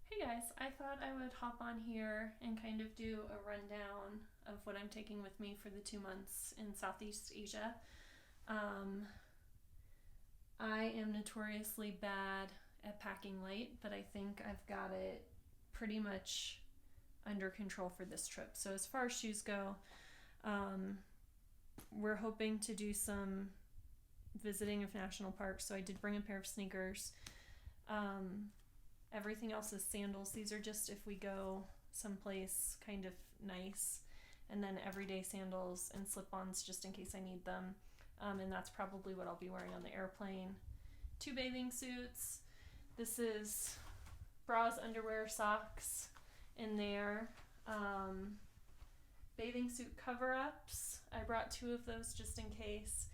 Hey guys, I thought I would hop on here and kind of do a rundown of what I'm taking with me for the 2 months in Southeast Asia. Um, I am notoriously bad at packing light, but I think I've got it pretty much under control for this trip. So as far as shoes go, um, we're hoping to do some visiting of national parks, so I did bring a pair of sneakers. Um, Everything else is sandals. These are just if we go someplace kind of nice, and then everyday sandals and slip-ons just in case I need them. And that's probably what I'll be wearing on the airplane. 2 bathing suits. This is bras, underwear, socks in there. Bathing suit cover-ups. I brought 2 of those just in case.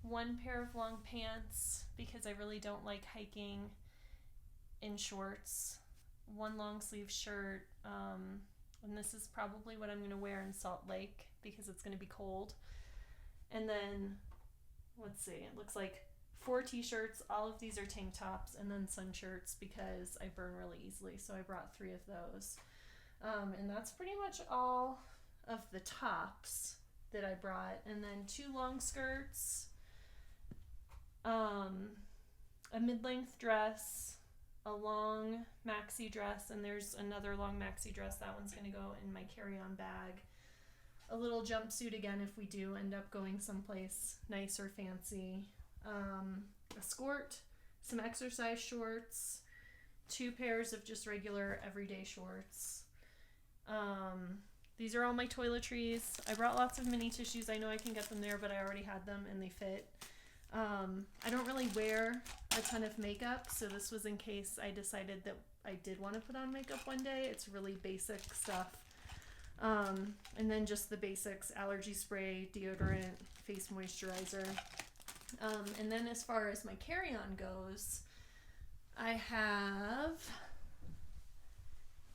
1 pair of long pants because I really don't like hiking in shorts. 1 long sleeve shirt. And this is probably what I'm going to wear in Salt Lake because it's going to be cold. And then, let's see, it looks like 4 t-shirts. All of these are tank tops, and then sun shirts because I burn really easily, so I brought 3 of those. And that's pretty much all of the tops that I brought. And then 2 long skirts, a mid-length dress, a long maxi dress, and there's another long maxi dress. That one's going to go in my carry-on bag. A little jumpsuit again if we do end up going someplace nice or fancy. A skirt, some exercise shorts, 2 pairs of just regular everyday shorts. These are all my toiletries. I brought lots of mini tissues. I know I can get them there, but I already had them and they fit. I don't really wear a ton of makeup, so this was in case I decided that I did want to put on makeup one day. It's really basic stuff. And then just the basics: allergy spray, deodorant, face moisturizer. And then as far as my carry-on goes, I have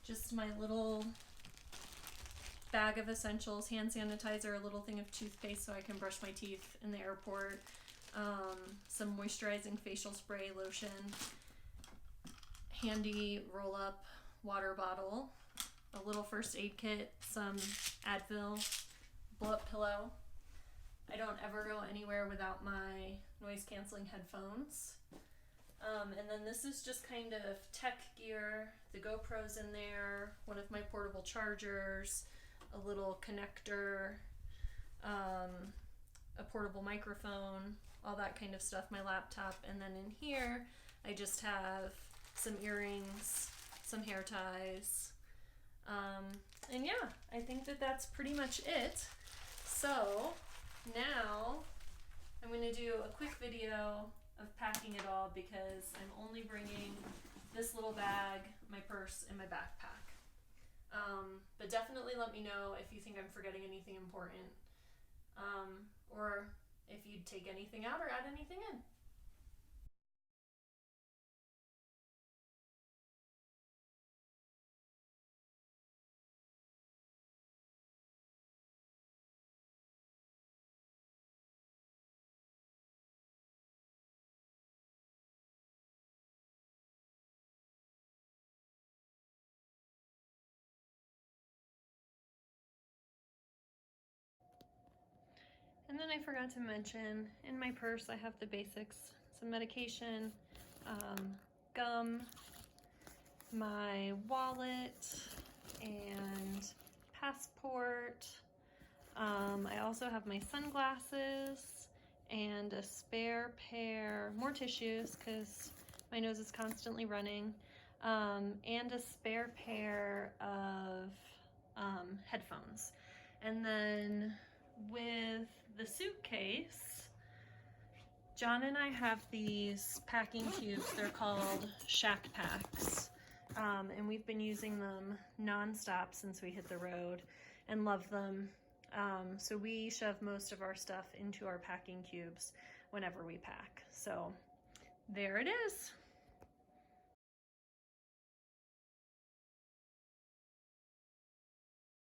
just my little bag of essentials: hand sanitizer, a little thing of toothpaste so I can brush my teeth in the airport, some moisturizing facial spray, lotion, handy roll-up water bottle, a little first aid kit, some Advil, blow-up pillow. I don't ever go anywhere without my noise-canceling headphones. And then this is just kind of tech gear. The GoPro's in there, one of my portable chargers, a little connector, a portable microphone, all that kind of stuff, my laptop. And then in here, I just have some earrings, some hair ties. And yeah, I think that that's pretty much it. So now I'm going to do a quick video of packing it all because I'm only bringing this little bag, my purse, and my backpack. But definitely let me know if you think I'm forgetting anything important, or if you'd take anything out or add anything in. And then I forgot to mention, in my purse I have the basics: some medication, gum, my wallet, and passport. I also have my sunglasses and a spare pair, more tissues because my nose is constantly running, and a spare pair of headphones. And then with the suitcase, John and I have these packing cubes. They're called Shack Packs, and we've been using them non-stop since we hit the road and love them. So we shove most of our stuff into our packing cubes whenever we pack. So there it is.